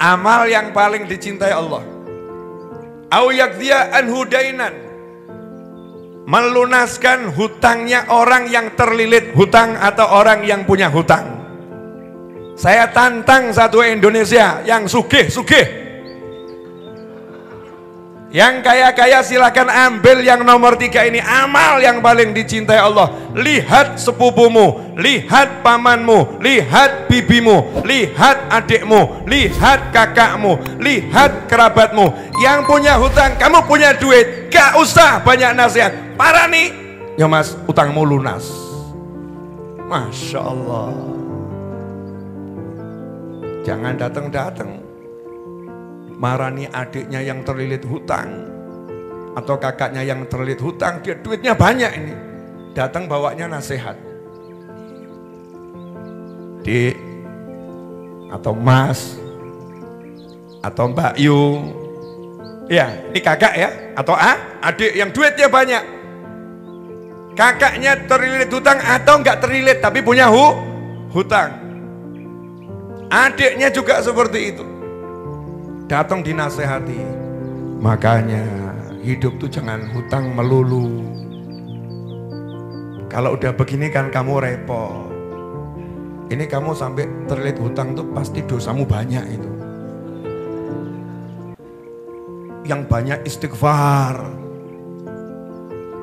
amal yang paling dicintai Allah. Au yakdiya anhu dainan, melunaskan hutangnya orang yang terlilit hutang atau orang yang punya hutang. Saya tantang satu Indonesia yang sugih-sugih, yang kaya-kaya silakan ambil yang nomor 3 ini, amal yang paling dicintai Allah. Lihat sepupumu, lihat pamanmu, lihat bibimu, lihat adikmu, lihat kakakmu, lihat kerabatmu yang punya hutang. Kamu punya duit, gak usah banyak nasihat, parah nih, ya mas, utangmu lunas. Masya Allah. Jangan datang-datang marani adiknya yang terlilit hutang atau kakaknya yang terlilit hutang, dia duitnya banyak ini, datang bawanya nasihat. Dik atau Mas atau Mbak Yu, ya ini kakak ya, atau adik yang duitnya banyak, kakaknya terlilit hutang atau enggak terlilit tapi punya hutang, adiknya juga seperti itu, datang dinasehati. Makanya hidup tuh jangan hutang melulu. Kalau udah begini kan kamu repot. Ini kamu sampai terlilit hutang tuh pasti dosamu banyak itu. Yang banyak istighfar,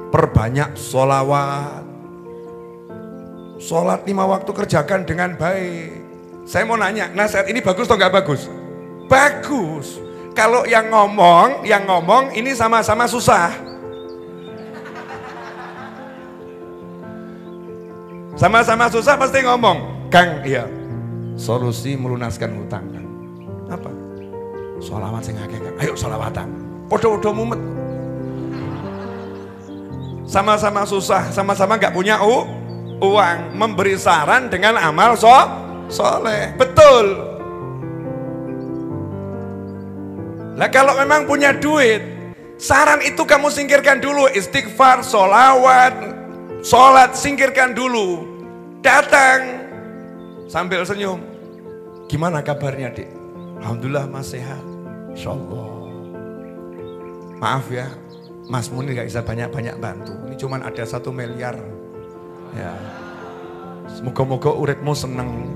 perbanyak sholawat, sholat 5 waktu kerjakan dengan baik. Saya mau nanya, nasihat ini bagus atau nggak bagus? Bagus. Kalau yang ngomong ini sama-sama susah. Sama-sama susah pasti ngomong, Kang, iya, solusi melunaskan hutang kan. Apa? Sholawat sing akeh, Kang. Ayo sholawatan. Podo-podo mumet. Sama-sama susah, sama-sama nggak punya uang, memberi saran dengan amal soleh. Betul. Lah kalau memang punya duit, saran itu kamu singkirkan dulu. Istighfar, sholawat, sholat singkirkan dulu. Datang sambil senyum, gimana kabarnya dik? Alhamdulillah mas sehat, insyaallah. Maaf ya, Mas Muni gak bisa banyak-banyak bantu. Ini cuman ada 1 miliar ya. Semoga-moga uripmu seneng.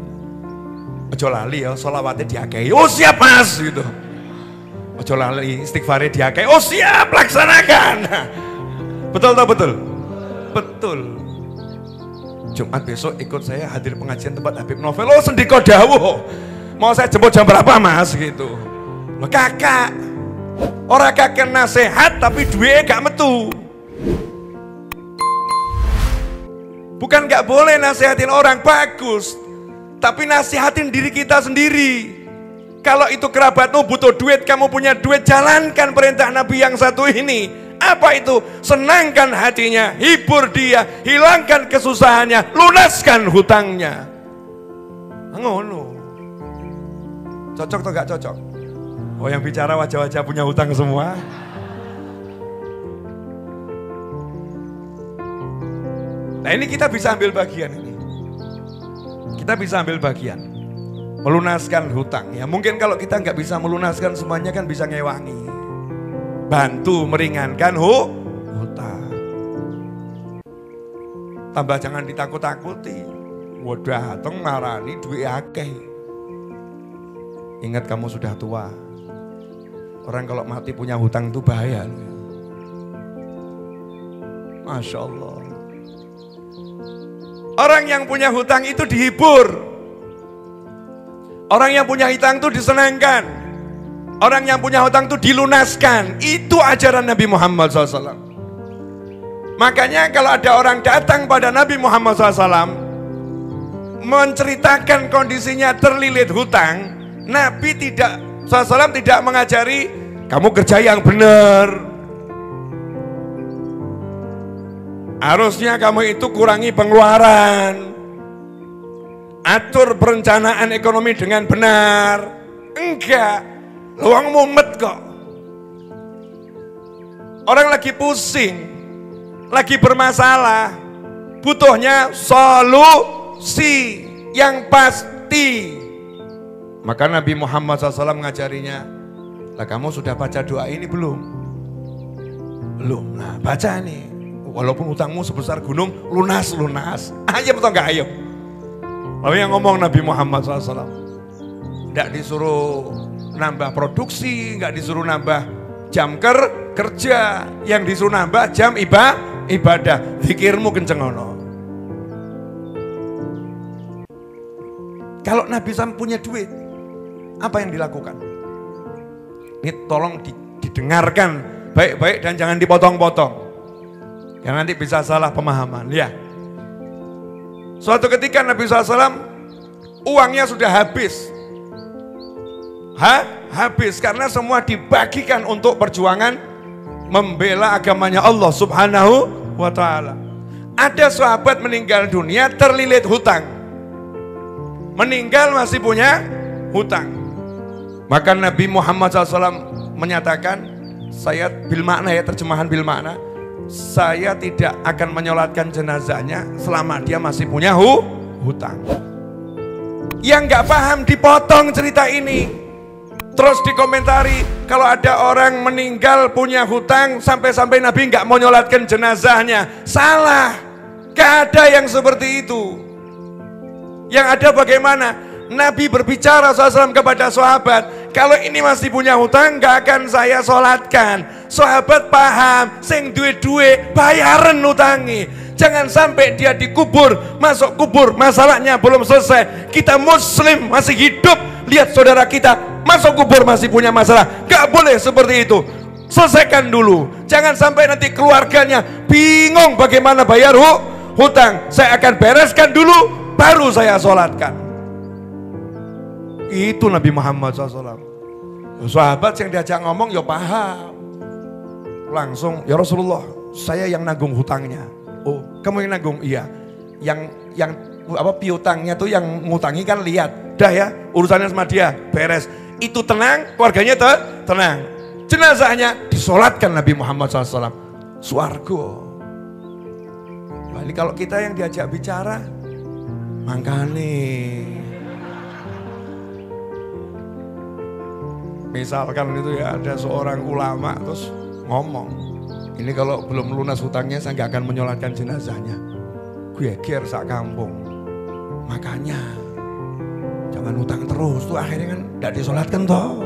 Ojo lali ya, sholawatnya diakai. Oh siap mas gitu. Ojo lali istighfarnya diakai. Oh siap, laksanakan. Betul tak betul? Betul. Jumat besok ikut saya hadir pengajian tempat Habib Novel. Oh sendiko dawuh. Mau saya jemput jam berapa mas gitu. Loh kakak, orang kakek nasihat tapi duitnya gak metu. Bukan gak boleh nasihatin orang, bagus. Tapi nasihatin diri kita sendiri. Kalau itu kerabatmu butuh duit, kamu punya duit, jalankan perintah Nabi yang satu ini. Apa itu? Senangkan hatinya, hibur dia, hilangkan kesusahannya, lunaskan hutangnya. Ngono. Cocok atau gak cocok? Oh yang bicara wajah-wajah punya hutang semua. Nah ini kita bisa ambil bagian ini. Kita bisa ambil bagian. Melunaskan hutang ya, mungkin kalau kita nggak bisa melunaskan semuanya kan bisa ngewangi, bantu meringankan hutang. Tambah jangan ditakut-takuti, wadah dateng marani duit akeh. Ingat kamu sudah tua, orang kalau mati punya hutang itu bahaya. Masya Allah. Orang yang punya hutang itu dihibur. Orang yang punya hutang itu disenangkan. Orang yang punya hutang itu dilunaskan. Itu ajaran Nabi Muhammad SAW. Makanya kalau ada orang datang pada Nabi Muhammad SAW menceritakan kondisinya terlilit hutang, Nabi SAW tidak mengajari kamu kerja yang benar. Harusnya kamu itu kurangi pengeluaran. Atur perencanaan ekonomi dengan benar. Enggak, luang mumet kok. Orang lagi pusing, lagi bermasalah, butuhnya solusi yang pasti. Maka Nabi Muhammad SAW mengajarinya, lah kamu sudah baca doa ini belum? Belum. Nah baca nih, walaupun utangmu sebesar gunung, lunas. Ayam atau enggak ayam? Lalu yang ngomong Nabi Muhammad SAW, enggak disuruh nambah produksi, enggak disuruh nambah jam kerja, yang disuruh nambah jam ibadah. Zikirmu kenceng ono. Kalau Nabi SAW punya duit, apa yang dilakukan? Ini tolong didengarkan baik-baik dan jangan dipotong-potong. Karena nanti bisa salah pemahaman. Ya. Suatu ketika Nabi SAW uangnya sudah habis. Habis karena semua dibagikan untuk perjuangan membela agamanya Allah Subhanahu wa ta'ala. Ada sahabat meninggal dunia terlilit hutang. Meninggal masih punya hutang. Maka Nabi Muhammad SAW menyatakan, saya bil makna ya, terjemahan bil makna, saya tidak akan menyolatkan jenazahnya selama dia masih punya hutang. Yang nggak paham dipotong cerita ini. Terus dikomentari, kalau ada orang meninggal punya hutang sampai-sampai Nabi nggak mau nyolatkan jenazahnya. Salah, gak ada yang seperti itu. Yang ada bagaimana? Nabi berbicara SAW kepada sahabat, kalau ini masih punya hutang gak akan saya sholatkan. Sahabat paham, sing duwe-duwe bayaran hutangi. Jangan sampai dia dikubur, masuk kubur, masalahnya belum selesai. Kita muslim masih hidup, lihat saudara kita masuk kubur masih punya masalah. Gak boleh seperti itu. Selesaikan dulu. Jangan sampai nanti keluarganya bingung bagaimana bayar hutang. Saya akan bereskan dulu, baru saya sholatkan. Itu Nabi Muhammad SAW. Sahabat yang diajak ngomong ya paham. Langsung, ya Rasulullah, saya yang nanggung hutangnya. Oh, kamu yang nanggung? Iya. Yang piutangnya tuh yang ngutangi kan lihat. Dah ya, urusannya sama dia beres. Itu tenang, keluarganya tenang. Jenazahnya disolatkan Nabi Muhammad SAW. Swargo. Balik kalau kita yang diajak bicara, makanya misalkan itu ya ada seorang ulama terus ngomong, ini kalau belum lunas hutangnya saya nggak akan menyolatkan jenazahnya. Gue geger sak kampung. Makanya jangan hutang terus tuh, akhirnya kan nggak disolatkan toh.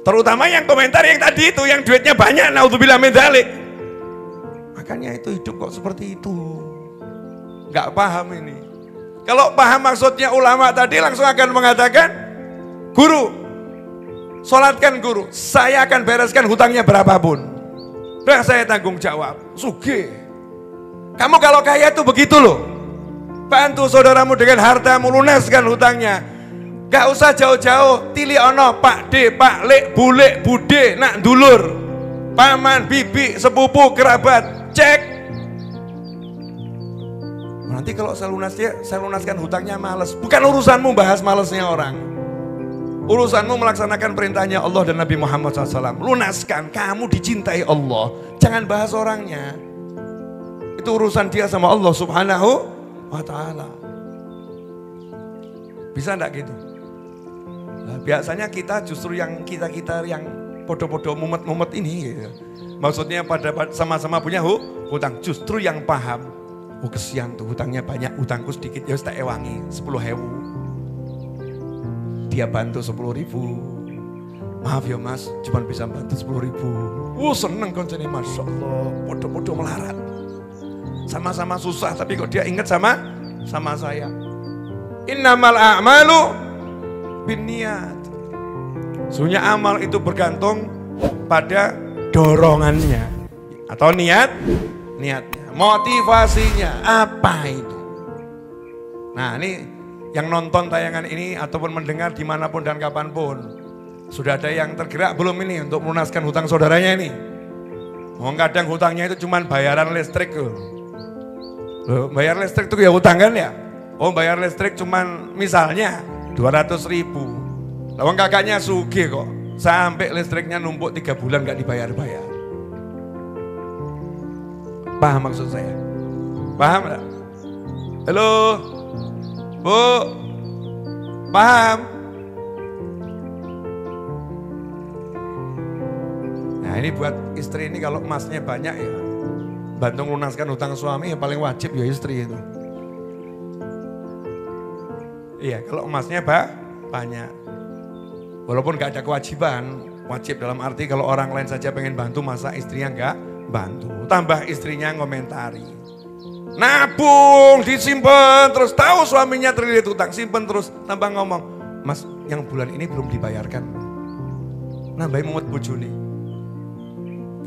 Terutama yang komentar yang tadi itu, yang duitnya banyak, naudzubillah min dzalik. Makanya itu hidup kok seperti itu. Nggak paham ini. Kalau paham maksudnya ulama tadi langsung akan mengatakan, guru, sholatkan guru, saya akan bereskan hutangnya berapapun. Udah saya tanggung jawab. Sugih. Kamu kalau kaya itu begitu loh. Bantu saudaramu dengan hartamu, lunaskan hutangnya. Gak usah jauh-jauh, tili ono, Pak D, Pak Lek, Bule, Bude, nak dulur, paman, bibi, sepupu, kerabat, cek. Nanti kalau saya lunaskan hutangnya males. Bukan urusanmu bahas malesnya orang. Urusanmu melaksanakan perintahnya Allah dan Nabi Muhammad SAW. Lunaskan, kamu dicintai Allah. Jangan bahas orangnya. Itu urusan dia sama Allah Subhanahu wa ta'ala. Bisa enggak gitu? Nah, biasanya kita justru yang kita yang podo-podo mumet-mumet ini gitu. Maksudnya pada sama-sama punya hutang, justru yang paham. Oh kesian tuh hutangnya banyak, hutangku sedikit, ya tak ewangi 10.000. Dia bantu 10.000. Maaf ya mas, cuma bisa bantu 10.000. Seneng koncene, masya Allah, podo-podo melarat. Sama-sama susah, tapi kok dia ingat sama saya. Innamal a'malu binniyat. Sebenarnya amal itu bergantung pada dorongannya atau niatnya, motivasinya apa itu. Nah ini yang nonton tayangan ini ataupun mendengar dimanapun dan kapanpun, sudah ada yang tergerak belum ini untuk melunaskan hutang saudaranya ini? Kadang hutangnya itu cuma bayaran listrik loh. Bayar listrik itu ya hutang kan ya? Oh bayar listrik cuman misalnya 200.000. Lawang kakaknya sugih kok, sampai listriknya numpuk 3 bulan gak dibayar-bayar. Paham maksud saya? Paham gak? Halo Bu, Paham? Nah ini buat istri ini kalau emasnya banyak ya, bantu melunaskan hutang suami ya paling wajib ya istri itu. Iya kalau emasnya banyak. Walaupun gak ada kewajiban, wajib dalam arti kalau orang lain saja pengen bantu masa istrinya gak bantu. Tambah istrinya ngomentari. Nabung, disimpan, terus tahu suaminya terlilit hutang, simpen terus. Tambah ngomong, mas yang bulan ini belum dibayarkan. Nambahin mumet bojone.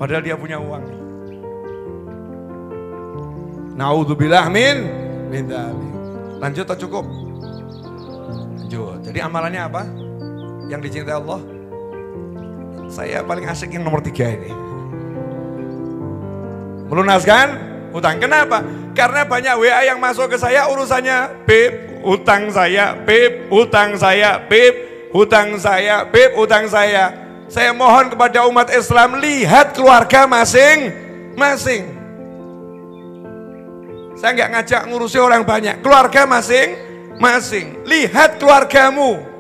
Padahal dia punya uang. Naudzubillah min dzalik. Lanjut atau cukup? Lanjut. Jadi amalannya apa? Yang dicintai Allah? Saya paling asik yang nomor 3 ini. Melunaskan hutang. Kenapa? Karena banyak WA yang masuk ke saya urusannya, Beb, hutang saya, Beb, hutang saya, Beb, hutang saya, Beb, hutang saya. Saya mohon kepada umat Islam, lihat keluarga masing-masing. Saya nggak ngajak ngurusi orang banyak, keluarga masing-masing. Lihat keluargamu.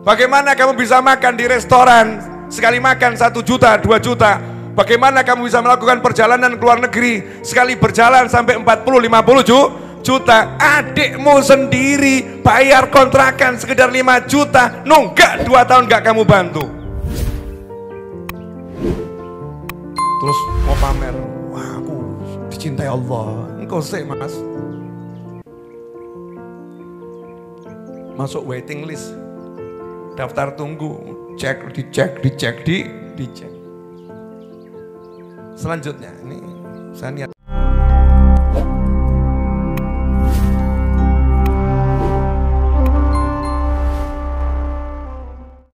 Bagaimana kamu bisa makan di restoran, sekali makan 1 juta, 2 juta. Bagaimana kamu bisa melakukan perjalanan ke luar negeri, sekali berjalan sampai 40-50 juta. Adikmu sendiri bayar kontrakan sekedar 5 juta, nunggak 2 tahun gak kamu bantu. Terus mau pamer, wah aku dicintai Allah. Engkau sih mas, masuk waiting list, daftar tunggu, dicek. Selanjutnya ini saya niat